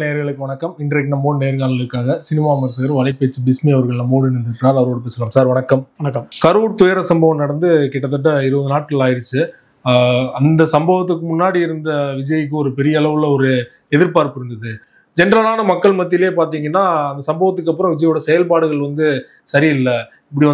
நேயர்களுக்கு வணக்கம். இன்றைக்கு நம்மோடு நேர்காணலுக்காக சினிமா விமர்சகர் வலைப்பேச்சு பிஸ்மி அவர்கள் நம்மோடு இணைந்திருக்கிறார். அவரோடு பேசலாம். சார் வணக்கம். வணக்கம். கரூர் துயர சம்பவம் நடந்து கிட்டத்தட்ட 20 நாட்கள் ஆயிடுச்சு. அந்த சம்பவத்துக்கு முன்னாடி இருந்த விஜய்க்கு ஒரு பெரிய அளவுல ஒரு எதிர்பார்ப்பு இருந்தது. ஜென்ரலான மக்கள் மத்தியிலே பார்த்தீங்கன்னா அந்த சம்பவத்துக்கு அப்புறம் விஜயோட செயல்பாடுகள் சரியில்லை. இப்படி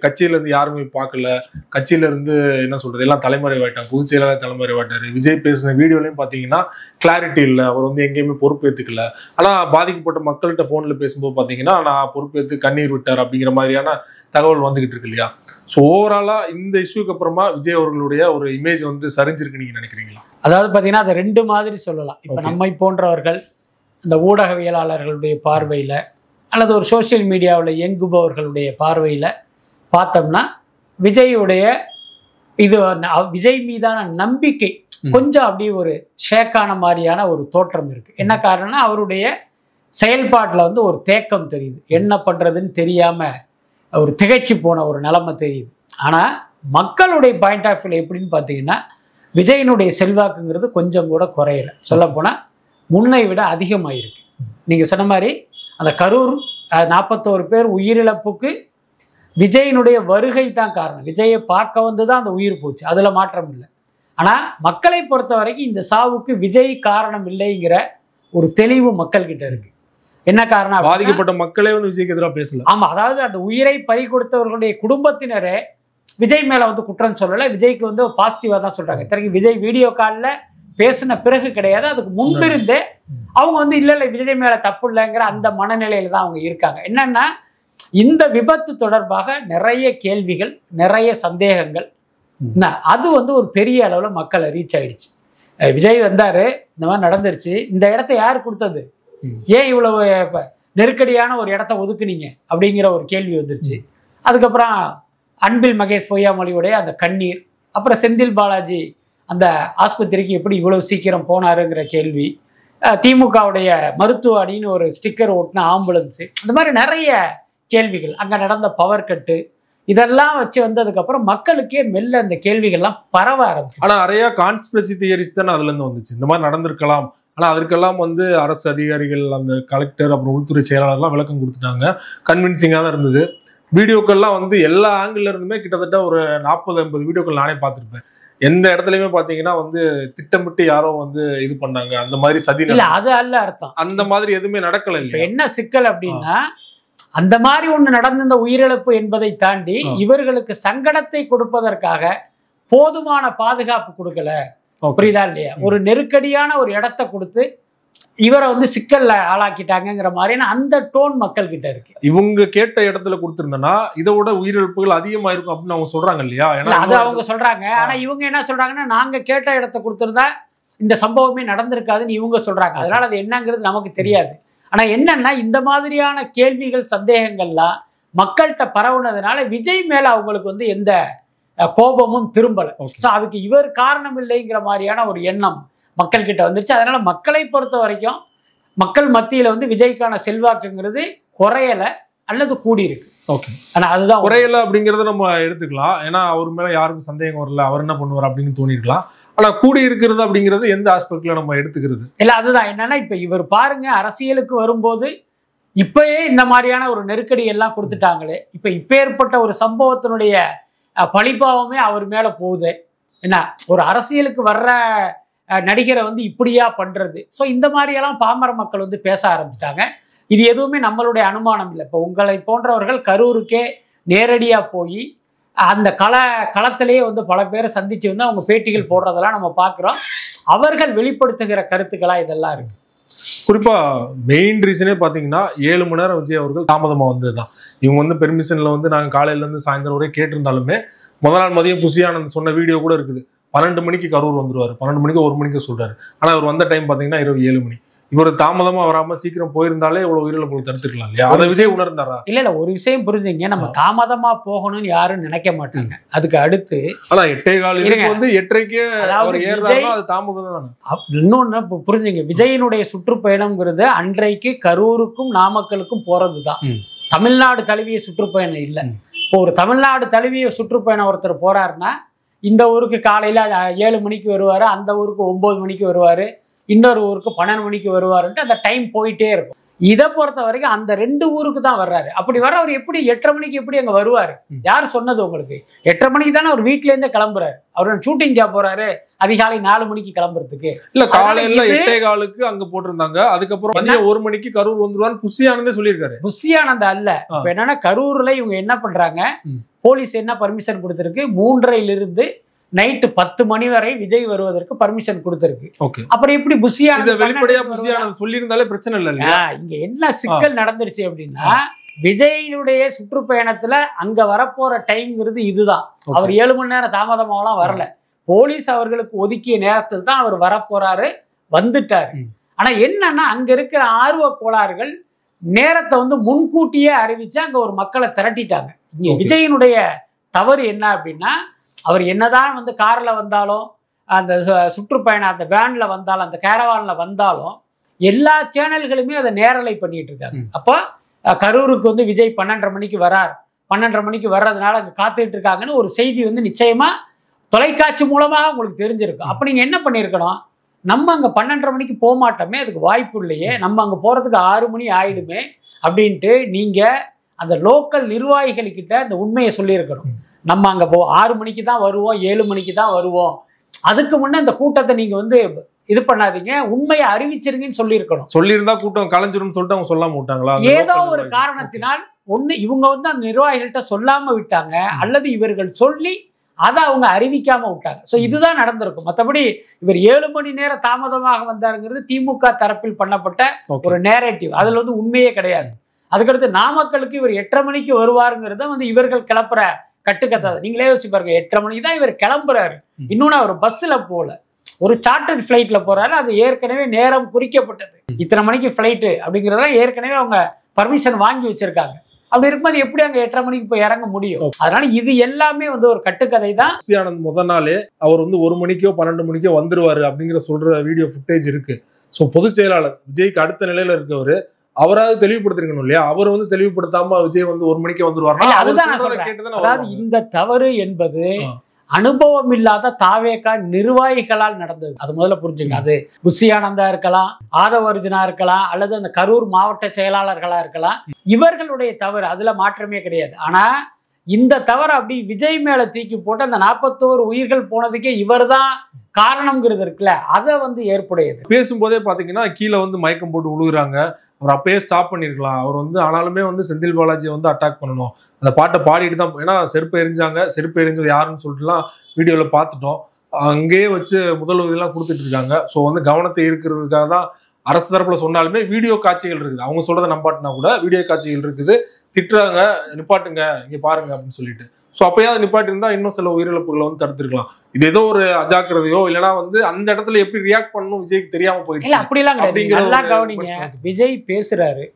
கட்சியில இருந்து யாருமே பார்க்கல. கட்சியில இருந்து என்ன சொல்றது, எல்லாம் தலைமறைவாயிட்டாங்க. பொதுச் செயலாளர் தலைமறைவாயிட்டாரு. விஜய் பேசின வீடியோலையும் பார்த்தீங்கன்னா கிளாரிட்டி இல்லை. அவர் எங்கேயுமே பொறுப்பேற்றுக்கல. ஆனா பாதிக்கப்பட்ட மக்கள்கிட்ட போன்ல பேசும்போது பார்த்தீங்கன்னா நான் பொறுப்பேற்று கண்ணீர் விட்டார் அப்படிங்கிற மாதிரியான தகவல் வந்துகிட்டு இருக்கு இல்லையா? ஸோ ஓவராலா இந்த இஷ்யூக்கு அப்புறமா விஜய் அவர்களுடைய ஒரு இமேஜ் சரிஞ்சிருக்கு நீங்க நினைக்கிறீங்களா? அதாவது பார்த்தீங்கன்னா அதை ரெண்டு மாதிரி சொல்லலாம். இப்போ நம்மை போன்றவர்கள் இந்த ஊடகவியலாளர்களுடைய பார்வையில் அல்லது ஒரு சோசியல் மீடியாவில் இயங்குபவர்களுடைய பார்வையில் பார்த்தோம்னா விஜயுடைய விஜய் மீதான நம்பிக்கை கொஞ்சம் அப்படியே ஒரு ஷேக்கான மாதிரியான ஒரு தோற்றம் இருக்கு. என்ன காரணம்னா அவருடைய செயல்பாட்டில் ஒரு தேக்கம் தெரியுது. என்ன பண்ணுறதுன்னு தெரியாமல் ஒரு திகைச்சு போன ஒரு நிலைமை தெரியுது. ஆனால் மக்களுடைய பாயிண்ட் ஆஃப் வியூ எப்படின்னு பார்த்தீங்கன்னா விஜயனுடைய செல்வாக்குங்கிறது கொஞ்சம் கூட குறையலை. சொல்லப்போனால் முன்னை விட அதிகமாயிருக்கு. நீங்கள் சொன்ன மாதிரி அந்த கரூர் 41 பேர் உயிரிழப்புக்கு விஜயனுடைய வருகை தான் காரணம். விஜயை பார்க்க வந்து தான் அந்த உயிர் போச்சு, அதில் மாற்றம் இல்லை. ஆனால் மக்களை பொறுத்த வரைக்கும் இந்த சாவுக்கு விஜய் காரணம் இல்லைங்கிற ஒரு தெளிவு மக்கள்கிட்ட இருக்கு. என்ன காரணம்? பாதிக்கப்பட்ட மக்களே விஜய்க்கு எதிராக பேசல. ஆமாம், அதாவது அந்த உயிரை பறி கொடுத்தவர்களுடைய குடும்பத்தினரே விஜய் மேலே குற்றம் சொல்லலை. விஜய்க்கு பாசிட்டிவாக தான் சொல்கிறாங்க. இத்தனைக்கு விஜய் வீடியோ காலில் பேசின பிறகு கிடையாது, அதுக்கு முன்பிருந்தே அவங்க இல்லை விஜய் மேல தப்பு இல்லைங்கிற அந்த மனநிலையில தான் அவங்க இருக்காங்க. என்னன்னா இந்த விபத்து தொடர்பாக நிறைய கேள்விகள், நிறைய சந்தேகங்கள், அது ஒரு பெரிய அளவுல மக்களை ரீச் ஆயிடுச்சு. விஜய் வந்தாரு, இந்த மாதிரி நடந்துருச்சு, இந்த இடத்த யார் கொடுத்தது, ஏன் இவ்வளவு நெருக்கடியான ஒரு இடத்த ஒதுக்குனீங்க அப்படிங்கிற ஒரு கேள்வி வந்துருச்சு. அதுக்கப்புறம் அன்பில் மகேஷ் பொய்யாமொழியுடைய அந்த கண்ணீர், அப்புறம் செந்தில் பாலாஜி அந்த ஆஸ்பத்திரிக்கு எப்படி இவ்வளவு சீக்கிரம் போனாருங்கிற கேள்வி, திமுகவுடைய மருத்துவ அணின்னு ஒரு ஸ்டிக்கர் ஓட்டின ஆம்புலன்ஸு, இந்த மாதிரி நிறைய கேள்விகள், அங்கே நடந்த பவர் கட்டு, இதெல்லாம் வச்சு வந்ததுக்கப்புறம் மக்களுக்கே மெல்ல இந்த கேள்விகள்லாம் பரவ ஆரம்பிச்சு. ஆனால் நிறைய கான்ஸ்பிரசி தியரிஸ் தானே அதுலேருந்து வந்துச்சு. இந்த மாதிரி நடந்திருக்கலாம். ஆனால் அதற்கெல்லாம் அரசு அதிகாரிகள், அந்த கலெக்டர், அப்புறம் உள்துறை செயலாளர்லாம் விளக்கம் கொடுத்துட்டாங்க. கன்வின்சிங்காக தான் இருந்தது. வீடியோக்கள்லாம் எல்லா ஆங்கிள் இருந்துமே கிட்டத்தட்ட ஒரு 40-50 வீடியோக்கள் நானே பார்த்துருப்பேன். எந்த இடத்துலயுமே பாத்தீங்கன்னா திட்டமிட்டு யாரோ இது பண்ணாங்க, அந்த மாதிரி சதி இல்ல, அது அல்ல அர்த்தம். அந்த மாதிரி எதுவுமே நடக்கல. இல்ல என்ன சிக்கல் அப்படின்னா அந்த மாதிரி ஒண்ணு நடந்த இந்த உயிரிழப்பு என்பதை தாண்டி இவர்களுக்கு சங்கடத்தை கொடுப்பதற்காக போதுமான பாதுகாப்பு கொடுக்கல. புரியுதா இல்லையா? ஒரு நெருக்கடியான ஒரு இடத்த கொடுத்து இவரை சிக்கல்ல ஆளாக்கிட்டாங்கிற மாதிரியான அந்த டோன் மக்கள் கிட்ட இருக்கு. இவங்க கேட்ட இடத்துல கொடுத்திருந்தனா இதை விட உயிரிழப்புகள் அதிகமா இருக்கும் அப்படின்னு அவங்க சொல்றாங்க இல்லையா? அது அவங்க சொல்றாங்க. ஆனா இவங்க என்ன சொல்றாங்கன்னா நாங்க கேட்ட இடத்த கொடுத்திருந்தா இந்த சம்பவமே நடந்திருக்காதுன்னு இவங்க சொல்றாங்க. அதனால அது என்னங்கிறது நமக்கு தெரியாது. ஆனா என்னன்னா இந்த மாதிரியான கேள்விகள், சந்தேகங்கள்லாம் மக்கள்கிட்ட பரவுனதுனால விஜய் மேல அவங்களுக்கு எந்த கோபமும் திரும்பல. அதுக்கு இவர் காரணம் இல்லைங்கிற மாதிரியான ஒரு எண்ணம் மக்கள் கிட்ட வந்துருச்சு. அதனால மக்களை பொறுத்த வரைக்கும் மக்கள் மத்தியில விஜய்க்கான செல்வாக்குங்கிறது குறையல அல்லது கூடி இருக்கு. ஓகே, ஆனா அதுதான் குறையல அப்படிங்கறத நம்ம எடுத்துக்கலாம். ஏன்னா அவர் மேல யாருக்கும் சந்தேகம் வரல, அவர் என்ன பண்ணுவார் அப்படின்னு தோணிருக்கலாம். ஆனா கூடி இருக்கிறது அப்படிங்கிறது எந்த ஆஸ்பெக்ட்ல நம்ம எடுத்துக்கிறது இல்ல. அதுதான் என்னன்னா இப்ப இவர் பாருங்க, அரசியலுக்கு வரும்போது இப்பயே இந்த மாதிரியான ஒரு நெருக்கடி எல்லாம் கொடுத்துட்டாங்களே, இப்ப ஏற்பட்ட ஒரு சம்பவத்தினுடைய பழிபாவமே அவர் மேல போகுது. என்ன ஒரு அரசியலுக்கு வர்ற நடிகரை இப்படியா பண்றது? ஸோ இந்த மாதிரியெல்லாம் பாமர மக்கள் பேச ஆரம்பிச்சிட்டாங்க. இது எதுவுமே நம்மளுடைய அனுமானம் இல்லை. இப்போ உங்களை போன்றவர்கள் கரூருக்கே நேரடியாக போய் அந்த களத்திலேயே பல பேரை சந்திச்சு அவங்க பேட்டிகள் போடுறதெல்லாம் நம்ம பார்க்குறோம். அவர்கள் வெளிப்படுத்துகிற கருத்துக்களா இதெல்லாம் இருக்கு. குறிப்பா மெயின் ரீசனே பார்த்தீங்கன்னா 7 மணி நேரம் விஜய் அவர்கள் தாமதமாக வந்ததுதான். இவங்க பெர்மிஷன்ல நாங்கள் காலையிலேருந்து சாயந்தரம் வரை கேட்டிருந்தாலுமே முதல் நாள் மதியம் புசியானந்த் சொன்ன வீடியோ கூட இருக்குது. 12 மணிக்கு கரூர் வந்துருவாரு, 12 மணிக்கு 1 மணிக்கு சொல்றாரு. ஆனா அவர் வந்த டைம் பாத்தீங்கன்னா இரவு 7 மணி. இவர் தாமதமா வராம சீக்கிரம் போயிருந்தாலே இவ்வளவு உயிரிழப்பு தடுத்துக்கலாம் இல்லையா? அதை விஜய் உணர்ந்தாரா? இல்ல ஒரு விஷயம் புரிஞ்சுங்க, நம்ம தாமாதமா போகணும்னு யாரும் நினைக்க மாட்டாங்க. அதுக்கு அடுத்து ஆனா 8:15 8:30க்கே அது தாமதம் தானே. இன்னொன்னு புரிஞ்சுங்க, விஜயனுடைய சுற்றுப்பயணம்ங்கிறது அன்றைக்கு கரூருக்கும் நாமக்கலுக்கும் போறதுதான். தமிழ்நாடு தழுவிய சுற்றுப்பயணம் இல்லை. இப்போ ஒரு தமிழ்நாடு தழுவிய சுற்றுப்பயணம் ஒருத்தர் போறாருன்னா இந்த ஊருக்கு காலையில் 7 மணிக்கு வருவார், அந்த ஊருக்கு 9 மணிக்கு வருவார், இன்னொரு ஊருக்கு 12 மணிக்கு வருவாருன்ட்டு அந்த டைம் போயிட்டே இருக்கும். இதை பொறுத்த வரைக்கும் அந்த 2 ஊருக்கு தான் வர்றாரு. அப்படி வர அவர் எப்படி 8:30 மணிக்கு எப்படி அங்க வருவாரு? யார் சொன்னது உங்களுக்கு? 8:30 மணிக்கு தானே அவர் வீட்டுல இருந்தே கிளம்புறாரு. அவர் ஷூட்டிங் ஜாப் போறாரு அதிகாலை 4 மணிக்கு கிளம்புறதுக்கு. இல்ல காலையில 8:15 அங்க போட்டிருந்தாங்க. அதுக்கப்புறம் மதியம் 1 மணிக்கு கரூர் வந்துருவான்னு புஷி ஆனந்தே சொல்லியிருக்காரு. புஷி ஆனந்த் அல்ல. இப்ப என்னன்னா கரூர்ல இவங்க என்ன பண்றாங்க, போலீஸ் என்ன பர்மிஷன் கொடுத்திருக்கு, 3:30 நைட்டு 10 மணி வரை விஜய் வருவதற்கு பர்மிஷன் கொடுத்திருக்கு. அப்புறம் எப்படி வெளிப்படையா புஷியானந்த் சொல்லியிருந்தாலே பிரச்சனை இல்ல. இங்க என்ன சிக்கல் நடந்துருச்சு அப்படின்னா, விஜயினுடைய சுற்றுப்பயணத்துல அங்க வரப்போற டைம்ங்கிறது இதுதான். அவர் 7 மணி நேரம் தாமதமாவெல்லாம் வரல. போலீஸ் அவர்களுக்கு ஒதுக்கிய நேரத்தில் தான் அவர் வரப்போறாரு, வந்துட்டாரு. ஆனா என்னன்னா அங்க இருக்கிற ஆர்வ கோளாறுகள் நேரத்தை முன்கூட்டியே அறிவிச்சு அங்க ஒரு மக்களை திரட்டிட்டாங்க. இங்க விஜயினுடைய தவறு என்ன அப்படின்னா, அவர் என்னதான் கார்ல வந்தாலும், அந்த சுற்றுப்பயணம் அந்த வேன்ல வந்தாலும், அந்த கேரவான்ல வந்தாலும் எல்லா சேனல்களுமே அதை நேரலை பண்ணிட்டு இருக்காங்க. அப்போ கரூருக்கு விஜய் 12:30 மணிக்கு வரார், 12:30 மணிக்கு வர்றதுனால அங்க காத்துட்டு இருக்காங்கன்னு ஒரு செய்தி நிச்சயமா தொலைக்காட்சி மூலமாக உங்களுக்கு தெரிஞ்சிருக்கும். அப்ப நீங்க என்ன பண்ணிருக்கணும், நம்ம அங்க 12:30 மணிக்கு போக மாட்டோமே, அதுக்கு வாய்ப்பு இல்லையே, நம்ம அங்க போறதுக்கு 6 மணி ஆயிடுமே அப்படின்ட்டு நீங்க அந்த லோக்கல் நிர்வாகிகள் கிட்ட அந்த உண்மையை சொல்லியிருக்கணும். நம்ம அங்க 6 மணிக்கு தான் வருவோம், 7 மணிக்கு தான் வருவோம், அதுக்கு முன்ன இந்த கூட்டத்தை நீங்க இது பண்ணாதீங்க, உண்மையை அறிவிச்சிருங்கன்னு சொல்லியிருக்கணும். சொல்லியிருந்தா கூட்டம் கலைஞ்சிரும் சொல்லிட்டு அவங்க சொல்லாம விட்டாங்களா? ஏதோ ஒரு காரணத்தினால் இவங்க அந்த நிர்வாகிகள்கிட்ட சொல்லாம விட்டாங்க, அல்லது இவர்கள் சொல்லி அதை அவங்க அறிவிக்காம விட்டாங்க. ஸோ இதுதான் நடந்திருக்கும். மற்றபடி இவர் 7 மணி நேரம் தாமதமாக வந்தாருங்கிறது திமுக தரப்பில் பண்ணப்பட்ட ஒரு நேரேட்டிவ். அதுல உண்மையே கிடையாது. அதுக்கடுத்து நாமக்கலுக்கு இவர் 8:30 மணிக்கு வருவாருங்கிறத இவர்கள் கிளப்புற கட்டுக்கதை. நீங்களே யோசிச்சு பாருங்க, 8:30 மணிக்கு தான் இவர் கிளம்புறாரு. இன்னொன்னு அவர் பஸ்ல போல, ஒரு சார்ட்டர்ட் ஃபிளைட்ல போறாரு. அது ஏற்கனவே நேரம் குறிக்கப்பட்டது, இத்தனை மணிக்கு ஃபிளைட்டு அப்படிங்கிறத ஏற்கனவே அவங்க பர்மிஷன் வாங்கி வச்சிருக்காங்க. அப்படி இருக்கும்போது எப்படி அங்க 8:30 மணிக்கு போய் இறங்க முடியும்? அதனால இது எல்லாமே ஒரு கட்டுக்கதை தான். புஷியானந்த் முதல் நாளே அவர் 1 மணிக்கோ 12 மணிக்கோ வந்துருவாரு அப்படிங்கிற சொல்ற வீடியோ ஃபுட்டேஜ் இருக்கு. ஸோ பொதுச் செயலாளர் விஜய்க்கு அடுத்த நிலையில இருக்கவர் அவராவது தெளிவுபடுத்திருக்கணும் இல்லையா? அவர் தெளிவுபடுத்தாம விஜய் 1 மணிக்கு வந்துருவாரு. அதுதான் நான் சொல்றேன். அதாவது இந்த தவறு என்பது அனுபவம் இல்லாத தாவேகா நிர்வாகிகளால் நடந்தது. அது முதல்ல புரிஞ்சுங்க. அது புஷி ஆனந்தா இருக்கலாம், ஆதவ அர்ஜுனா இருக்கலாம், அல்லது அந்த கரூர் மாவட்ட செயலாளர்களா இருக்கலாம். இவர்களுடைய தவறு, அதுல மாற்றமே கிடையாது. ஆனா இந்த தவறு அப்படி விஜய் மேல தூக்கி போட்டு அந்த 41 உயிர்கள் போனதுக்கே இவர் தான் காரணம்ங்கிறது இருக்குல்ல, அதை ஏற்புடையது. பேசும்போதே பாத்தீங்கன்னா கீழே மயக்கம் போட்டு விழுகுறாங்க. அவர் அப்பயே ஸ்டாப் பண்ணிருக்கலாம். அவர் ஆனாலுமே செந்தில் பாலாஜி அட்டாக் பண்ணணும். அந்த பாட்டை பாடிட்டு தான், ஏன்னா செருப்பு எரிஞ்சாங்க, செருப்பு எரிஞ்சது யாருன்னு சொல்லிட்டுலாம் வீடியோவில் பார்த்துட்டோம். அங்கேயே வச்சு முதலுதவிலாம் கொடுத்துட்டு இருக்காங்க. ஸோ கவனத்தை ஈர்க்கிறதுக்காக தான் அரசு தரப்புல சொன்னாலுமே வீடியோ காட்சிகள் இருக்குது. அவங்க சொல்றதை நம்பாட்டினா கூட வீடியோ காட்சிகள் இருக்குது. திட்டுறாங்க, நிப்பாட்டுங்க இங்க பாருங்க அப்படின்னு சொல்லிட்டு. ஸோ அப்பயாவது நிப்பாட்டி இருந்தா இன்னும் சில உயிரிழப்புகளை தடுத்துருக்கலாம். இது ஏதோ ஒரு அஜாக்கிரதையோ இல்லைன்னா அந்த இடத்துல எப்படி ரியாக்ட் பண்ணணும் விஜய்க்கு தெரியாம போயிடுச்சு. அப்படிலாம் கவனிங்க. விஜய் பேசுறாரு,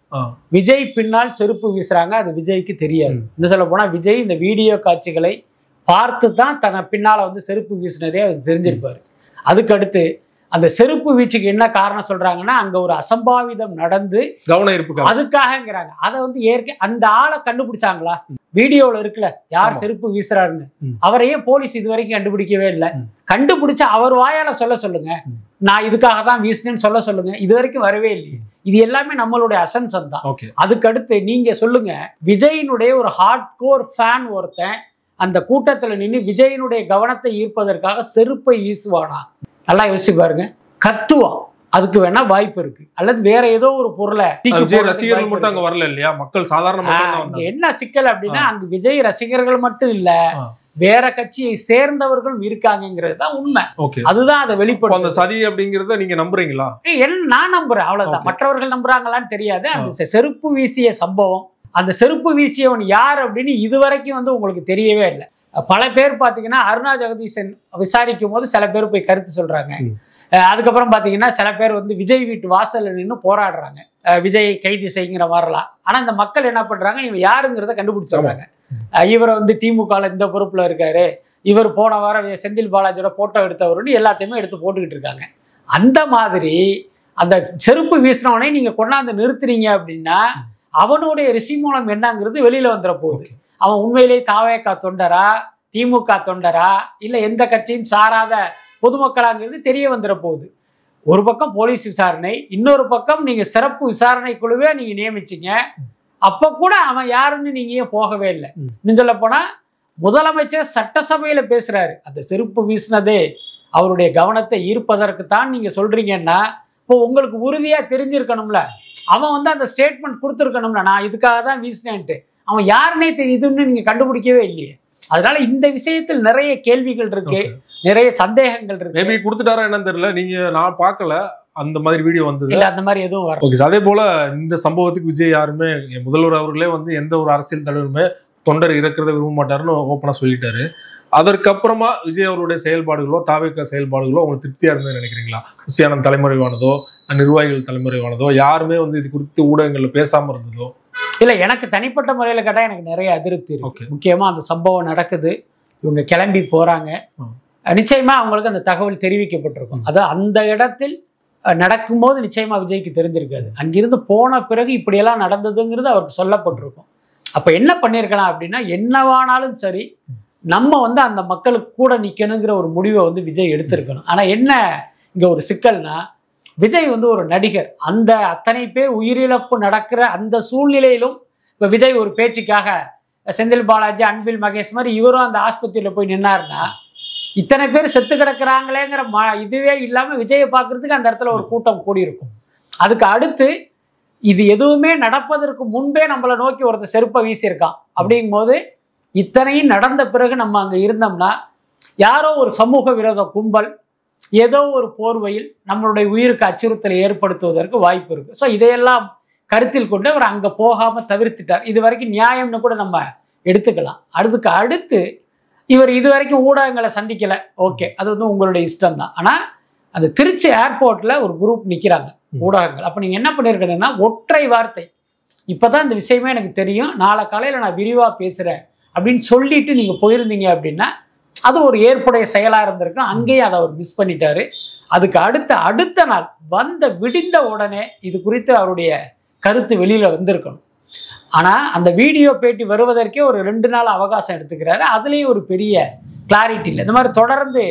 விஜய் பின்னால் செருப்பு வீசுறாங்க, அது விஜய்க்கு தெரியாது. இன்னும் சொல்ல போனா விஜய் இந்த வீடியோ காட்சிகளை பார்த்து தான் தன்னை பின்னால செருப்பு வீசினதே அது தெரிஞ்சிருப்பாரு. அதுக்கு அடுத்து அந்த செருப்பு வீச்சுக்கு என்ன காரணம் சொல்றாங்கன்னா, அங்க ஒரு அசம்பாவிதம் நடந்து கவனம் இருப்பு அதுக்காகங்கிறாங்க. அதை அந்த ஆளை கண்டுபிடிச்சாங்களா? வீடியோல இருக்குல்ல யார் செருப்பு வீசுறாருன்னு, அவரையே போலீஸ் இது வரைக்கும் கண்டுபிடிக்கவே இல்லை. கண்டுபிடிச்சா அவர் வாயால சொல்லுங்க, நான் இதுக்காக தான் வீசினேன்னு சொல்லுங்க. இது வரைக்கும் வரவே இல்லையே. இது எல்லாமே நம்மளுடைய அசம்சன் தான். அதுக்கு அடுத்து நீங்க சொல்லுங்க, விஜயினுடைய ஒரு ஹார்ட் கோர் ஃபேன் ஒருத்தன் அந்த கூட்டத்துல நின்று விஜயினுடைய கவனத்தை ஈர்ப்பதற்காக செருப்பை வீசுவானா? நல்லா யோசிச்சு பாருங்க. கத்துவான், அதுக்கு வேணா வாய்ப்பு இருக்கு. அல்லது வேற ஏதோ ஒரு பொருளை ரசிகர்கள் மட்டும் அங்க வரல இல்லையா, மக்கள் சாதாரண என்ன சிக்கல் அப்படின்னா, அங்க விஜய் ரசிகர்கள் மட்டும் இல்ல, வேற கட்சியை சேர்ந்தவர்களும் இருக்காங்கிறது தான் உண்மை. அதுதான் அதை வெளிப்படும். அந்த சதி அப்படிங்கறத நீங்க நம்புறீங்களா? நான் நம்புறேன், அவ்வளவுதான். மற்றவர்கள் நம்புறாங்களான்னு தெரியாது. அந்த செருப்பு வீசிய சம்பவம், அந்த செருப்பு வீசியவன் யார் அப்படின்னு இதுவரைக்கும் உங்களுக்கு தெரியவே இல்லை. பல பேர் பாத்தீங்கன்னா அருணா ஜெகதீசன் விசாரிக்கும் போது சில பேர் போய் கருத்து சொல்றாங்க. அதுக்கப்புறம் பாத்தீங்கன்னா சில பேர் விஜய் வீட்டு வாசல்ல நின்று போராடுறாங்க, விஜய் கைது செய்யுங்கிற மாதிரிலாம். ஆனா இந்த மக்கள் என்ன பண்றாங்க, இவன் யாருங்கிறத கண்டுபிடிச்சிடுறாங்க. இவர் திமுக இந்த பொறுப்புல இருக்காரு, இவர் போன வாரம் செந்தில் பாலாஜியோட போட்டோ எடுத்தவருன்னு எல்லாத்தையுமே எடுத்து போட்டுக்கிட்டு இருக்காங்க. அந்த மாதிரி அந்த செருப்பு வீசினவனே நீங்க கொண்டாந்து நிறுத்துறீங்க அப்படின்னா அவனுடைய ரிசி மூலம் என்னங்கிறது வெளியில வந்துட போகுது. அவன் உண்மையிலேயே தாவேகா தொண்டரா, திமுக தொண்டரா, இல்ல எந்த கட்சியும் சாராத பொதுமக்களாங்கிறது தெரிய வந்துட போகுது. ஒரு பக்கம் போலீஸ் விசாரணை, இன்னொரு பக்கம் நீங்க சிறப்பு விசாரணை குழுவே நீங்க நியமிச்சீங்க. அப்ப கூட அவன் யாருன்னு நீங்க ஏன் போகவே இல்லை? இன்னும் சொல்ல போனா முதலமைச்சர் சட்டசபையில பேசுறாரு, அந்த செருப்பு வீசினதே அவருடைய கவனத்தை ஈர்ப்பதற்கு தான் நீங்க சொல்றீங்கன்னா, இப்போ உங்களுக்கு உறுதியா தெரிஞ்சிருக்கணும்ல. அவன் வந்து அந்த ஸ்டேட்மெண்ட் கொடுத்துருக்கணும்ல, நான் இதுக்காக தான் வீசினேன்ட்டு. அவன் யாருன்னே தெரியுதுன்னு நீங்க கண்டுபிடிக்கவே இல்லையே. அதனால இந்த விஷயத்தில் நிறைய கேள்விகள் இருக்கு, நிறைய சந்தேகங்கள் இருக்கு. மேபி கொடுத்துட்டாரா என்னன்னு தெரியல. நான் பார்க்கல அந்த மாதிரி வீடியோ வந்தது இல்ல, அந்த மாதிரி எதுவும் வரும். ஓகே. அதே போல இந்த சம்பவத்துக்கு விஜய் யாருமே, முதல்வர் அவர்களே வந்து எந்த ஒரு அரசியல் தலைவருமே தொண்டர் இறக்கிறத விரும்ப மாட்டாருன்னு ஓப்பனா சொல்லிட்டாரு. அதற்கப்புறமா விஜய் அவருடைய செயல்பாடுகளோ தாவேக செயல்பாடுகளோ உங்களுக்கு திருப்தியா இருந்தது நினைக்கிறீங்களா? புசியானந்த் தலைமுறைவானதோ நிர்வாகிகள் தலைமுறைவானதோ யாருமே வந்து இது குறித்து ஊடகங்கள்ல பேசாம இருந்ததோ? இல்ல, எனக்கு தனிப்பட்ட முறையில கேட்டா எனக்கு நிறைய அதிருப்தி இருக்கு. முக்கியமா அந்த சம்பவம் நடக்குது, இவங்க கிளம்பி போறாங்க, நிச்சயமா அவங்களுக்கு அந்த தகவல் தெரிவிக்கப்பட்டிருக்கும். அது அந்த இடத்தில் நடக்கும்போது நிச்சயமா விஜய்க்கு தெரிஞ்சிருக்காது. அங்கிருந்து போன பிறகு இப்படியெல்லாம் நடந்ததுங்கிறது அவருக்கு சொல்லப்பட்டிருக்கும். அப்ப என்ன பண்ணிருக்கலாம் அப்படின்னா, என்னவானாலும் சரி நம்ம வந்து அந்த மக்களுக்கு கூட நிக்கணுங்கிற ஒரு முடிவை வந்து விஜய் எடுத்திருக்கணும். ஆனா என்ன இங்க ஒரு சிக்கல்னா, விஜய் வந்து ஒரு நடிகர். அந்த அத்தனை பேர் உயிரிழப்பு நடக்கிற அந்த சூழ்நிலையிலும் இப்ப விஜய் ஒரு பேச்சுக்காக செந்தில் பாலாஜி, அன்பில் மகேஷ் மாதிரி இவரும் அந்த ஆஸ்பத்திரியில போய் நின்னாருன்னா, இத்தனை பேர் செத்து கிடக்குறாங்களேங்கிற இதுவே இல்லாம விஜயை பார்க்கறதுக்கு அந்த இடத்துல ஒரு கூட்டம் கூடியிருக்கும். அதுக்கு அடுத்து இது எதுவுமே நடப்பதற்கு முன்பே நம்மளை நோக்கி ஒருத்தர் செருப்பை வீசியிருக்கான். அப்படிங்கும் போது இத்தனையும் நடந்த பிறகு நம்ம அங்க இருந்தோம்னா, யாரோ ஒரு சமூக விரோத கும்பல் ஏதோ ஒரு போர்வையில் நம்மளுடைய உயிருக்கு அச்சுறுத்தலை ஏற்படுத்துவதற்கு வாய்ப்பு இருக்கு. ஸோ இதையெல்லாம் கருத்தில் கொண்டு அவர் அங்க போகாம தவிர்த்துட்டார். இது வரைக்கும் நியாயம்னு கூட நம்ம எடுத்துக்கலாம். அதுக்கு அடுத்து இவர் இது வரைக்கும் ஊடகங்களை சந்திக்கல, ஓகே, அது வந்து உங்களுடைய இஷ்டம் தான். ஆனா அந்த திருச்சி ஏர்போர்ட்ல ஒரு குரூப் நிக்கிறாங்க ஊடகங்கள். அப்ப நீங்க என்ன பண்ணிருக்கீங்கன்னா, ஒற்றை வார்த்தை, இப்பதான் இந்த விஷயமே எனக்கு தெரியும், நாளை காலையில நான் விரிவா பேசுறேன் அப்படின்னு சொல்லிட்டு நீங்க போயிருந்தீங்க அப்படின்னா அது ஒரு ஏற்புடைய செயலா இருந்திருக்கும். அங்கேயே அதை அவர் மிஸ் பண்ணிட்டாரு. அதுக்கு அடுத்த நாள் விடிந்த உடனே இது குறித்து அவருடைய கருத்து வெளியில வந்திருக்கணும். ஆனா அந்த வீடியோ பேட்டி வருவதற்கே ஒரு 2 நாள் அவகாசம் எடுத்துக்கிறாரு. அதுலயும் ஒரு பெரிய கிளாரிட்டி இல்லை. இந்த மாதிரி தொடர்ந்து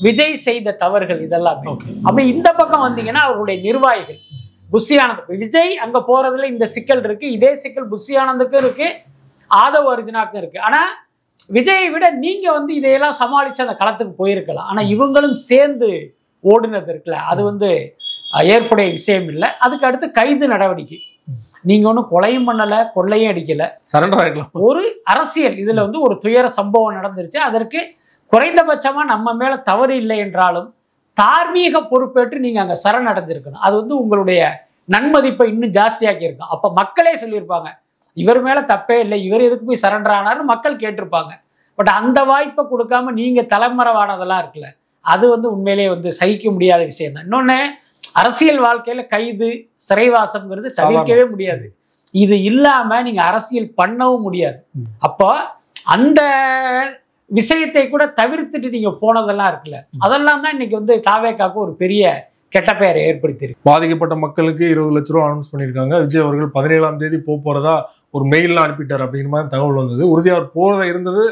விஜய் செய்த தவறுகள் இதெல்லாம். அப்படி இந்த பக்கம் வந்தீங்கன்னா அவருடைய நிர்வாகிகள், புஷி ஆனந்த், விஜய் அங்க போறதுல இந்த சிக்கல் இருக்கு, இதே சிக்கல் புஷி ஆனந்துக்கும் இருக்கு, ஆதவ் அர்ஜுனாக்கும் இருக்கு. ஆனா விஜயை விட நீங்க வந்து இதையெல்லாம் சமாளிச்சு அந்த களத்துக்கு போயிருக்கலாம். ஆனா இவங்களும் சேர்ந்து ஓடுனது இருக்குல்ல, அது வந்து ஏற்புடைய விஷயம் இல்லை. அதுக்கு அடுத்து கைது நடவடிக்கை. நீங்க ஒன்றும் கொலையும் பண்ணல, கொள்ளையும் அடிக்கல, சரண்டர் ஆகிக்கலாம். ஒரு அரசியல் இதுல வந்து ஒரு துயர சம்பவம் நடந்துருச்சு. அதற்கு குறைந்தபட்சமா நம்ம மேல தவறு இல்லை என்றாலும் தார்மீக பொறுப்பேற்று நீங்க அங்க சரணடைஞ்சிருக்கணும். அது வந்து உங்களுடைய நன்மதிப்பை இன்னும் ஜாஸ்தியாக்கி இருக்கும். அப்ப மக்களே சொல்லியிருப்பாங்க, இவர் மேல தப்பே இல்லை, இவர் எதுக்கு போய் சரண்டர் ஆனார்னு மக்கள் கேட்டிருப்பாங்க. பட் அந்த வாய்ப்பை கொடுக்காம நீங்க தலைமறைவானதெல்லாம் இருக்குல்ல, அது வந்து உண்மையிலேயே வந்து சகிக்க முடியாத விஷயம் தான். இன்னொன்னு, அரசியல் வாழ்க்கையில கைது சிறைவாசம்ங்கிறது தவிர்க்கவே முடியாது. இது இல்லாம நீங்க அரசியல் பண்ணவும் முடியாது. அப்போ அந்த விஷயத்தை கூட தவிர்த்துட்டு நீங்க போனதெல்லாம் இருக்குல்ல, அதெல்லாம் தான் இன்னைக்கு வந்து தாவேக்காக்கு ஒரு பெரிய கெட்ட பெயரை ஏற்படுத்தியிருக்கு. பாதிக்கப்பட்ட மக்களுக்கு 20 லட்ச ரூபா அனௌன்ஸ் பண்ணியிருக்காங்க. விஜய் அவர்கள் 17ஆம் தேதி போறதா ஒரு மெயில்லாம் அனுப்பிட்டார் அப்படிங்கிற மாதிரி தகவல் வந்தது. உறுதியா அவர் போறதா இருந்தது,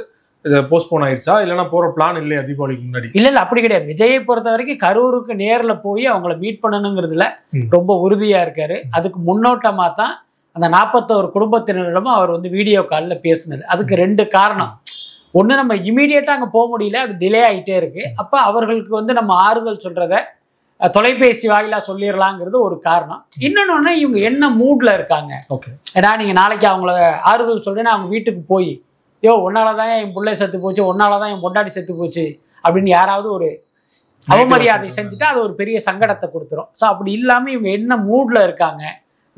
போஸ்ட்போன் ஆயிடுச்சா, இல்லைன்னா போற பிளான் இல்லையா தீபாவளிக்கு முன்னாடி? இல்ல அப்படி கிடையாது. விஜயை பொறுத்த வரைக்கும் கரூருக்கு நேர்ல போய் அவங்கள மீட் பண்ணணுங்கிறதுல ரொம்ப உறுதியா இருக்காரு. அதுக்கு முன்னோட்டமா தான் அந்த 41 குடும்பத்தினரிடமும் அவர் வந்து வீடியோ காலில் பேசினது. அதுக்கு 2 காரணம். ஒன்று, நம்ம இமீடியட்டா அங்கே போக முடியல, அது டிலே ஆகிட்டே இருக்கு. அப்போ அவர்களுக்கு வந்து நம்ம ஆறுதல் சொல்றத தொலைபேசி வாயிலா சொல்லிடலாங்கிறது ஒரு காரணம். இன்னொன்னு, இவங்க என்ன மூட்ல இருக்காங்க. ஏன்னா நீங்க நாளைக்கு அவங்கள ஆறுதல் சொல்றேன்னா அவங்க வீட்டுக்கு போய், யோ உன்னாலதான் என் பிள்ளை செத்து போச்சு, உன்னாலதான் என் பொண்டாட்டி செத்து போச்சு அப்படின்னு யாராவது ஒரு அவமரியாதை செஞ்சுட்டா அது ஒரு பெரிய சங்கடத்தை கொடுத்துரும். ஸோ அப்படி இல்லாம இவங்க என்ன மூட்ல இருக்காங்க,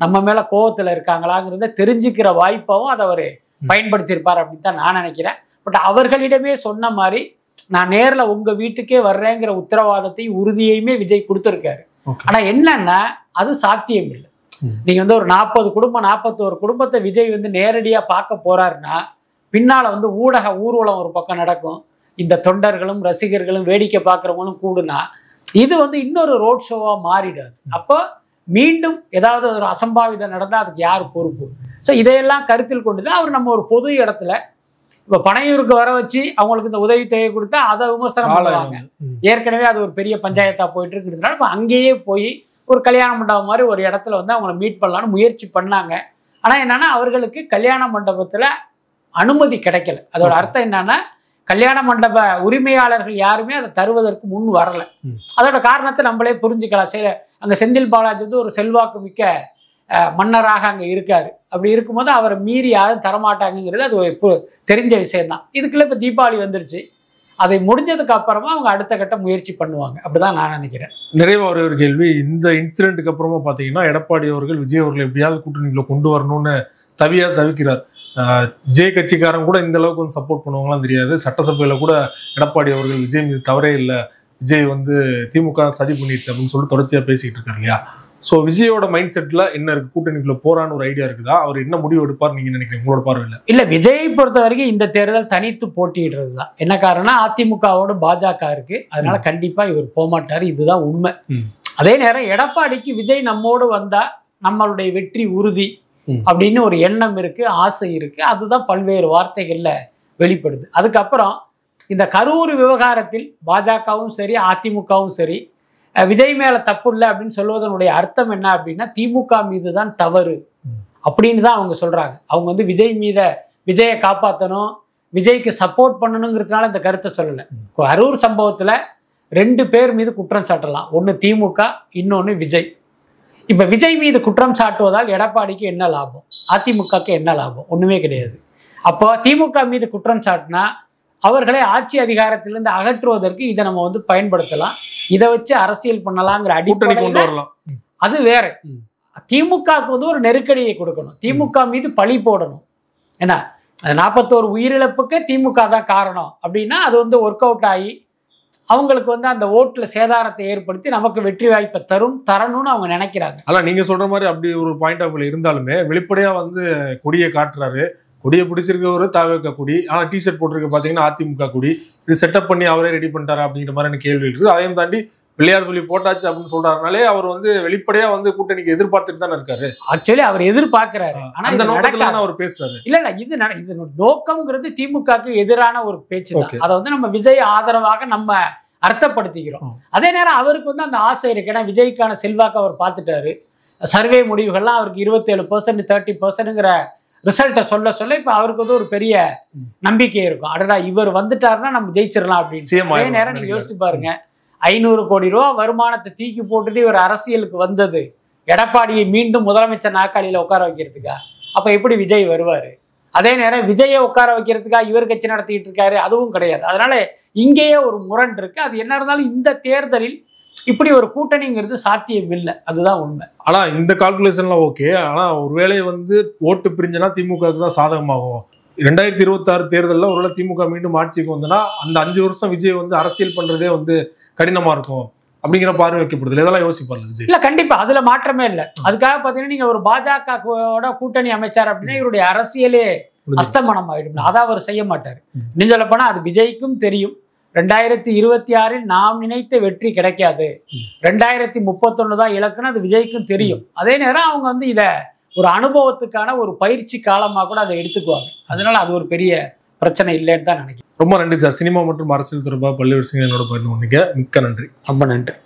நம்ம மேல கோவத்துல இருக்காங்களாங்கிறத தெரிஞ்சுக்கிற வாய்ப்பாவும் அதை அவர் பயன்படுத்தியிருப்பார் அப்படின்னு தான் நான் நினைக்கிறேன். பட் அவர்களிடமே சொன்ன மாதிரி நான் நேரில் உங்க வீட்டுக்கே வர்றேங்கிற உத்தரவாதத்தையும் உறுதியையுமே விஜய் கொடுத்துருக்காரு. ஆனா என்னன்னா அது சாத்தியம் இல்லை. நீங்க வந்து ஒரு 40 குடும்பம் 41 குடும்பத்தை விஜய் வந்து நேரடியா பார்க்க போறாருன்னா பின்னால வந்து ஊடக ஊர்வலம் ஒரு பக்கம் நடக்கும், இந்த தொண்டர்களும் ரசிகர்களும் வேடிக்கை பார்க்குறவங்களும் கூடுனா இது வந்து இன்னொரு ரோட் ஷோவா மாறிடாது. அப்போ மீண்டும் ஏதாவது ஒரு அசம்பாவிதம் நடந்தால் அதுக்கு யார் பொறுப்பு? ஸோ இதையெல்லாம் கருத்தில் கொண்டு தான் அவர் நம்ம ஒரு பொது இடத்துல இப்போ பனையூருக்கு வர வச்சு அவங்களுக்கு இந்த உதவித்தொகை கொடுத்தா அதை விமர்சனம் பண்ணுவாங்க. ஏற்கனவே அது ஒரு பெரிய பஞ்சாயத்தா போயிட்டு இருக்கிறதுனால இப்போ அங்கேயே போய் ஒரு கல்யாண மண்டபம் மாதிரி ஒரு இடத்துல வந்து அவங்கள மீட் பண்ணலான்னு முயற்சி பண்ணாங்க. ஆனா என்னன்னா அவர்களுக்கு கல்யாண மண்டபத்துல அனுமதி கிடைக்கல. அதோட அர்த்தம் என்னன்னா கல்யாண மண்டப உரிமையாளர்கள் யாருமே அதை தருவதற்கு முன் வரல. அதோட காரணத்தை நம்மளே புரிஞ்சுக்கலாம். அங்க செந்தில் பாலாஜி வந்து ஒரு செல்வாக்கு மிக்க மன்னராக அங்க இருக்காரு. அப்படி இருக்கும்போது அவரை மீறி யாரும் தரமாட்டாங்கிறது அது தெரிஞ்ச விஷயம்தான். இதுக்குள்ள இப்ப தீபாவளி வந்துருச்சு. அதை முடிஞ்சதுக்கு அப்புறமா அவங்க அடுத்த கட்ட முயற்சி பண்ணுவாங்க. அப்படிதான் நான் நினைக்கிறேன். நிறைவா ஒரு கேள்வி, இந்த இன்சிடென்ட்டுக்கு அப்புறமா பாத்தீங்கன்னா எடப்பாடி அவர்கள் விஜய் அவர்கள் எப்படியாவது கூட்டணிக்குள்ள கொண்டு வரணும்னு தவிக்கிறார். விஜய் கட்சிக்காரன் கூட இந்த அளவுக்கு வந்து சப்போர்ட் பண்ணுவாங்களாம் தெரியாது. சட்டசபையில கூட எடப்பாடி அவர்கள் விஜய் மீது தவறே இல்லை, விஜய் வந்து திமுக சதி பண்ணிடுச்சு அப்படின்னு சொல்லி தொடர்ச்சியா பேசிக்கிட்டு இருக்காரு இல்லையா? ஸோ விஜயோட மைண்ட் செட்ல என்ன இருக்கு, கூட்டணிக்குள்ள போறான்னு ஒரு ஐடியா இருக்குதா? அவர் என்ன முடிவு எடுப்பார் நீங்க நினைக்கிறீங்க உங்களோட பார்வையில? இல்ல, விஜயை பொறுத்த வரைக்கும் இந்த தேர்தல் தனித்து போட்டியிடுறது தான். என்ன காரணம், அதிமுகவோட பாஜக இருக்கு, அதனால கண்டிப்பா இவர் போகமாட்டாரு, இதுதான் உண்மை. அதே நேரம் எடப்பாடிக்கு விஜய் நம்மோடு வந்தா நம்மளுடைய வெற்றி உறுதி அப்படின்னு ஒரு எண்ணம் இருக்கு, ஆசை இருக்கு. அதுதான் பல்வேறு வார்த்தைகள்ல வெளிப்படுது. அதுக்கப்புறம் இந்த கரூர் விவகாரத்தில் பாஜகவும் சரி அதிமுகவும் சரி விஜய் மேல தப்பு இல்லை அப்படின்னு சொல்வதனுடைய அர்த்தம் என்ன அப்படின்னா திமுக மீது தான் தவறு அப்படின்னு தான் அவங்க சொல்றாங்க. அவங்க வந்து விஜயை காப்பாற்றணும், விஜய்க்கு சப்போர்ட் பண்ணணுங்கிறதுனால இந்த கருத்தை சொல்லலை. கரூர் சம்பவத்துல 2 பேர் மீது குற்றம் சாட்டலாம். ஒன்று திமுக, இன்னொன்று விஜய். இப்ப விஜய் மீது குற்றம் சாட்டுவதால் எடப்பாடிக்கு என்ன லாபம், அதிமுகக்கு என்ன லாபம்? ஒண்ணுமே கிடையாது. அப்போ திமுக மீது குற்றம் சாட்டினா அவர்களை ஆட்சி அதிகாரத்திலிருந்து அகற்றுவதற்கு இதை நம்ம வந்து பயன்படுத்தலாம், இதை வச்சு அரசியல் பண்ணலாங்கிற அடிப்படையில் அது வேற. திமுகவுக்கு வந்து ஒரு நெருக்கடியை கொடுக்கணும், திமுக மீது பழி போடணும். ஏன்னா 41 உயிரிழப்புக்கு திமுக தான் காரணம் அப்படின்னா அது வந்து ஒர்க் அவுட் ஆகி அவங்களுக்கு வந்து அந்த ஓட்டுல சேதாரத்தை ஏற்படுத்தி நமக்கு வெற்றி வாய்ப்பை தரணும்னு அவங்க நினைக்கிறாங்க. அதான் நீங்க சொல்ற மாதிரி அப்படி ஒரு பாயிண்ட் ஆஃப் வியூல இருந்தாலுமே வெளிப்படையா வந்து கொடியை காட்டுறாரு. கொடியை பிடிச்சிருக்க தாவேக கொடி, ஆனால் டிஷர்ட் போட்டிருக்க பார்த்தீங்கன்னா அதிமுக கொடி. இது செட்டப் பண்ணி அவரே ரெடி பண்ணிட்டாரா அப்படிங்கிற மாதிரி எனக்கு கேள்வி இருக்குது. அதையும் தாண்டி பிள்ளையார் சொல்லி போட்டாச்சு அப்படின்னு சொல்றாருனாலே அவர் வந்து வெளிப்படையா வந்து கூட்டணிக்கு எதிர்பார்த்துட்டு தானே இருக்காரு. ஆக்சுவலி அவர் எதிர்பார்க்கிறாரு, ஆனா அந்த நோக்கத்துல அவர் பேசுறாரு. இல்ல இது நோக்கம்ங்கிறது திமுகக்கு எதிரான ஒரு பேச்சு தான். அதை வந்து நம்ம விஜய் ஆதரவாக நம்ம அர்த்தப்படுத்திக்கிறோம். அதே நேரம் அவருக்கு வந்து அந்த ஆசை இருக்கு. ஏன்னா விஜய்க்கான செல்வாக்கு அவர் பார்த்துட்டாரு. சர்வே முடிவுகள்லாம் அவருக்கு 27%, 30%ங்கிற ரிசல்ட்டை சொல்ல இப்ப அவருக்கு வந்து ஒரு பெரிய நம்பிக்கை இருக்கும். அடடா இவர் வந்துட்டாருன்னா நம்ம ஜெயிச்சிடலாம் அப்படின்னு. அதே நேரம் நீங்க யோசிச்சு பாருங்க, 500 கோடி ரூபா வருமானத்தை தூக்கி போட்டுட்டு இவர் அரசியலுக்கு வந்தது எடப்பாடியை மீண்டும் முதலமைச்சர் நாற்காலியில உட்கார வைக்கிறதுக்கா? அப்ப எப்படி விஜய் வருவாரு? அதே நேரம் விஜயை உட்கார வைக்கிறதுக்கா இவர் கட்சி நடத்திட்டு இருக்காரு, அதுவும் கிடையாது. அதனால இங்கேயே ஒரு முரண் இருக்கு. அது என்ன இருந்தாலும் இந்த தேர்தலில் இப்படி ஒரு கூட்டணிங்கிறது சாத்தியம் இல்லை, அதுதான் உண்மை. ஆனா இந்த கால்குலேஷன்லாம் ஓகே. ஆனா ஒருவேளை வந்து ஓட்டு பிரிஞ்சுனா திமுகவுக்கு தான் சாதகமாகும். 2026 தேர்தலில் ஒருவேளை திமுக மீண்டும் ஆட்சிக்கு வந்தனா அந்த 5 வருஷம் விஜய் வந்து அரசியல் பண்றதே வந்து கடினமா இருக்கும் அப்படிங்கிற பார்வை வைக்கப்படுது. இதெல்லாம் யோசிப்பாரு விஜய். இல்ல கண்டிப்பா அதுல மாற்றமே இல்லை. அதுக்காக பாத்தீங்கன்னா நீங்க ஒரு பாஜக கூட்டணி அமைச்சார் அப்படின்னா இவருடைய அரசியலே அஸ்தமனம் ஆயிடும். அதை அவர் செய்ய மாட்டாரு. இன்னும் சொல்ல போனா அது விஜய்க்கும் தெரியும். 2026 நாம் நினைத்த வெற்றி கிடைக்காது, 2031 தான் இலக்குன்னு அது விஜய்க்கும் தெரியும். அதே நேரம் அவங்க வந்து இதை ஒரு அனுபவத்துக்கான ஒரு பயிற்சி காலமாக கூட அதை எடுத்துக்குவாங்க. அதனால அது ஒரு பெரிய பிரச்சனை இல்லைன்னு தான் நினைக்கிறேன். ரொம்ப நன்றி சார். சினிமா மற்றும் அரசியல் தொடர்பாக பல்வேறு விஷயங்கள் என்னோட பகிர்ந்து கொண்டீங்க. மிக்க நன்றி. ரொம்ப நன்றி.